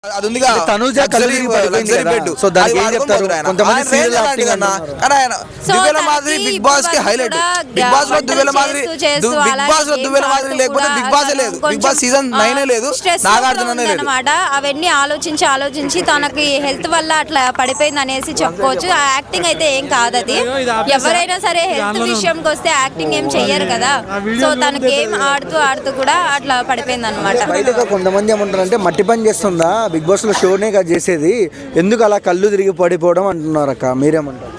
అది ఉందిగా Tanuja luxury bed. So దానికి ఏం చెప్తారు? కొంతమంది సీరియల్ యాక్టింగ్ అన్న కానీ ఆయన దివ్యల మాదిరి బిగ్ బాస్ కి హైలైట్. బిగ్ బాస్ లో దివ్యల మాదిరి లేకపోతే బిగ్ బాస్ లేదు. బిగ్ బాస్ సీజన్ 9 లేదు, నాగార్జుననే లేదు అన్నమాట. అవన్నీ ఆలోచించి తనకి హెల్త్ వల్ల అట్లా పడిపోయింది అనేసి చెప్పుకోవచ్చు. ఆ యాక్టింగ్ అయితే ఏం కాదు. అది ఎవరైనా సరే హెల్త్ విషయంకి వస్తే యాక్టింగ్ ఏం చెయ్యరు కదా. సో తన గేమ్ ఆడుతూ కూడా అట్లా పడిపోయింది అనమాట. కొంతమంది ఏమంటారంటే మట్టి పని చేస్తుందా బిగ్ బాస్ లో షోనే కదా చేసేది, ఎందుకు అలా కళ్ళు తిరిగి పడిపోవడం అంటున్నారు అక్క, మీరేమంటారు?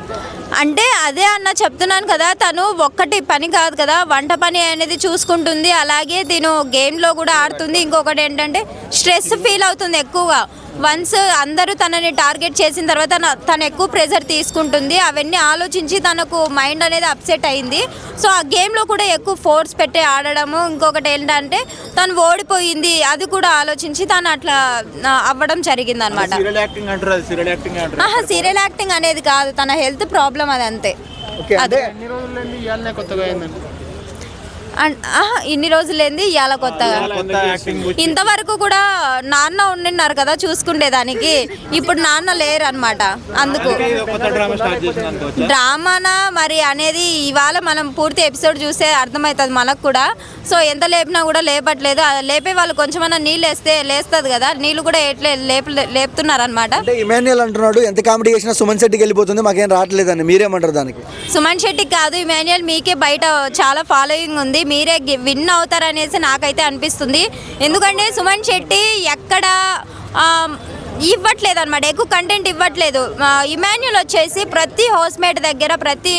అంటే అదే అన్న చెప్తున్నాను కదా, తను ఒక్కటి పని కాదు కదా, వంట పని అనేది చూసుకుంటుంది, అలాగే తిను గేమ్లో కూడా ఆడుతుంది. ఇంకొకటి ఏంటంటే స్ట్రెస్ ఫీల్ అవుతుంది ఎక్కువగా. వన్స్ అందరూ తనని టార్గెట్ చేసిన తర్వాత తను ఎక్కువ ప్రెజర్ తీసుకుంటుంది. అవన్నీ ఆలోచించి తనకు మైండ్ అనేది అప్సెట్ అయింది. సో ఆ గేమ్లో కూడా ఎక్కువ ఫోర్స్ పెట్టి ఆడడము. ఇంకొకటి ఏంటంటే తను ఓడిపోయింది, అది కూడా ఆలోచించి తను అట్లా అవ్వడం జరిగింది అనమాట. సీరియల్ యాక్టింగ్ అనేది కాదు, తన హెల్త్ ప్రాబ్లం అది అంతే. ఇన్ని రోజులేంది ఇవాళ కొత్తగా. ఇంతవరకు కూడా నాన్న ఉండిన్నారు కదా చూసుకుండేదానికి, ఇప్పుడు నాన్న లేరు అనమాట. అందుకు డ్రామానా మరి అనేది ఇవాళ మనం పూర్తి ఎపిసోడ్ చూస్తే అర్థమవుతుంది మనకు కూడా. సో ఎంత లేపినా కూడా లేపట్లేదు. లేపే వాళ్ళు కొంచెమన్నా నీళ్ళు వేస్తే లేస్తుంది కదా, నీళ్ళు కూడా లేపుతున్నారు అనమాట. ఇమాన్యుయల్ అంటున్నాడు ఎంత కామెడీ చేసినా సుమన్ శెట్టికి వెళ్ళిపోతుంది, మాకేం రావట్లేదని, మీరేమంటారు దానికి? సుమన్ శెట్టికి కాదు, ఇమాన్యుయల్ మీకే బయట చాలా ఫాలోయింగ్ ఉంది, మీరే విన్ అవుతారనేసి నాకైతే అనిపిస్తుంది. ఎందుకంటే సుమన్ శెట్టి ఎక్కడ ఇవ్వట్లేదు అనమాట, ఎక్కువ కంటెంట్ ఇవ్వట్లేదు. ఇమాన్యుయల్ వచ్చేసి ప్రతి హౌస్మేట్ దగ్గర ప్రతి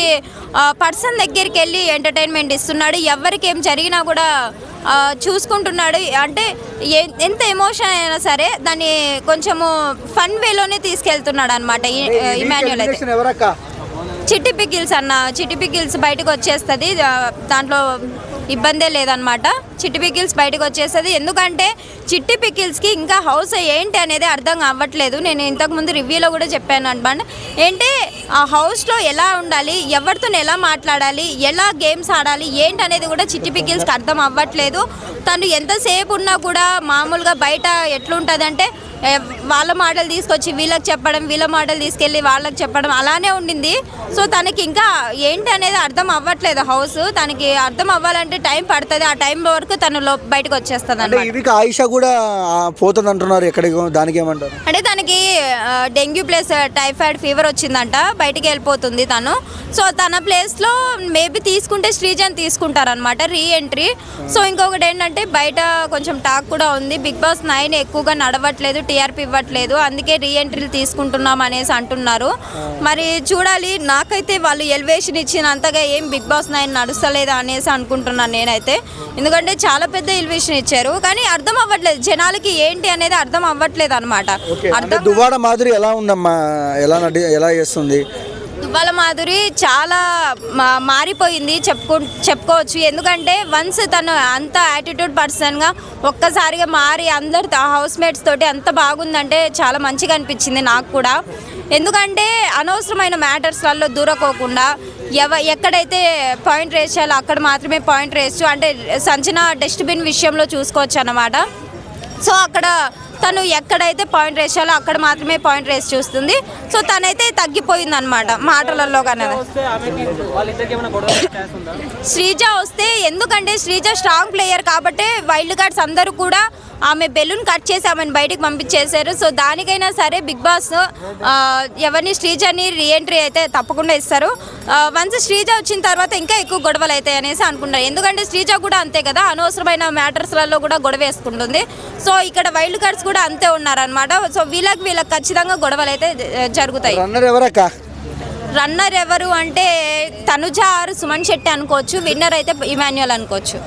పర్సన్ దగ్గరికి వెళ్ళి ఎంటర్టైన్మెంట్ ఇస్తున్నాడు. ఎవరికి ఏం జరిగినా కూడా చూసుకుంటున్నాడు. అంటే ఎంత ఎమోషన్ అయినా సరే దాన్ని కొంచెము ఫన్ వేలోనే తీసుకెళ్తున్నాడు అనమాట ఇమాన్యుయల్ అయితే. చిట్టి పికిల్స్ అన్న, చిట్టి పికిల్స్ బయటకు వచ్చేస్తుంది, దాంట్లో ఇబ్బందే లేదనమాట. చిట్టి పికిల్స్ బయటకు వచ్చేస్తుంది. ఎందుకంటే చిట్టి పికిల్స్కి ఇంకా హౌస్ ఏంటి అనేది అర్థం అవ్వట్లేదు. నేను ఇంతకుముందు రివ్యూలో కూడా చెప్పాను అనమాట. ఏంటి ఆ హౌస్లో ఎలా ఉండాలి, ఎవరితో ఎలా మాట్లాడాలి, ఎలా గేమ్స్ ఆడాలి ఏంటి అనేది కూడా చిట్టి పికిల్స్కి అర్థం అవ్వట్లేదు. తను ఎంతసేపు ఉన్నా కూడా మామూలుగా బయట ఎట్లుంటుందంటే వాళ్ళ మాటలు తీసుకొచ్చి వీళ్ళకి చెప్పడం, వీళ్ళ మాటలు తీసుకెళ్ళి వాళ్ళకి చెప్పడం, అలానే ఉండింది. సో తనకి ఇంకా ఏంటి అనేది అర్థం అవ్వట్లేదు హౌస్. తనకి అర్థం అవ్వాలంటే టైం పడుతుంది. ఆ టైం వరకు తను బయటకు వచ్చేస్తుంది అన్నమాట. ఆయిషా కూడా పోతుంది అంటున్నారు, ఎక్కడికి, దానికి ఏమంటారు? అంటే తనకి డెంగ్యూ ప్లస్ టైఫాయిడ్ ఫీవర్ వచ్చిందంట, బయటికి వెళ్ళిపోతుంది తను. సో తన ప్లేస్లో మేబీ తీసుకుంటే శ్రీజన్ తీసుకుంటారనమాట, రీ ఎంట్రీ. సో ఇంకొకటి ఏంటంటే బయట కొంచెం టాక్ కూడా ఉంది, బిగ్ బాస్ 9 ఎక్కువగా నడవట్లేదు, టీఆర్పీ ఇవ్వట్లేదు, అందుకే రీ ఎంట్రీలు తీసుకుంటున్నాం అనేసి అంటున్నారు. మరి చూడాలి. నాకైతే వాళ్ళు ఎలివేషన్ ఇచ్చినంతగా ఏం బిగ్ బాస్ 9 నడుస్తలేదు అనేసి అనుకుంటున్నాను నేనైతే. ఎందుకంటే చాలా పెద్ద ఎలివేషన్ ఇచ్చారు, కానీ అర్థం అవ్వట్లేదు జనాలకి ఏంటి అనేది అర్థం అవ్వట్లేదు అనమాట. దువ్వాడ మాధురి ఎలా ఉందమ్మా, ఎలా చేస్తుంది? దువ్వాడ మాధురి చాలా మారిపోయింది చెప్పుకోవచ్చు. ఎందుకంటే వన్స్ తను అంత యాటిట్యూడ్ పర్సన్గా ఒక్కసారిగా మారి అందరు హౌస్మేట్స్ తోటి అంత బాగుందంటే చాలా మంచిగా అనిపించింది నాకు కూడా. ఎందుకంటే అనవసరమైన మ్యాటర్స్లలో దూరకోకుండా ఎక్కడైతే పాయింట్ రేస్ చేయాలో అక్కడ మాత్రమే పాయింట్ రేసు. అంటే సంచన డస్ట్బిన్ విషయంలో చూసుకోవచ్చు అన్నమాట. సో అక్కడ తను ఎక్కడైతే పాయింట్ రేస్ చేయాలో అక్కడ మాత్రమే పాయింట్ రేస్ చూస్తుంది. సో తనైతే తగ్గిపోయింది అనమాట మాటలలో. కానీ శ్రీజ వస్తే, ఎందుకంటే శ్రీజ స్ట్రాంగ్ ప్లేయర్ కాబట్టి వైల్డ్ కార్డ్స్ అందరూ కూడా ఆమె బెలూన్ కట్ చేసి ఆమెను బయటకు పంపించేశారు. సో దానికైనా సరే బిగ్ బాస్ ఎవరిని శ్రీజని రీఎంట్రీ అయితే తప్పకుండా ఇస్తారు. వన్స్ శ్రీజ వచ్చిన తర్వాత ఇంకా ఎక్కువ గొడవలు అవుతాయి అనేసి అనుకుంటారు. ఎందుకంటే శ్రీజ కూడా అంతే కదా, అనవసరమైన మ్యాటర్స్లలో కూడా గొడవ వేసుకుంటుంది. సో ఇక్కడ వైల్డ్ కార్డ్స్ కూడా అంతే ఉన్నారనమాట. సో వీళ్ళకి ఖచ్చితంగా గొడవలు అయితే జరుగుతాయి. రన్నర్ ఎవరు అంటే తనుజ ఆర్ సుమన్ శెట్టి అనుకోవచ్చు, విన్నర్ అయితే ఇమాన్యుయల్ అనుకోవచ్చు.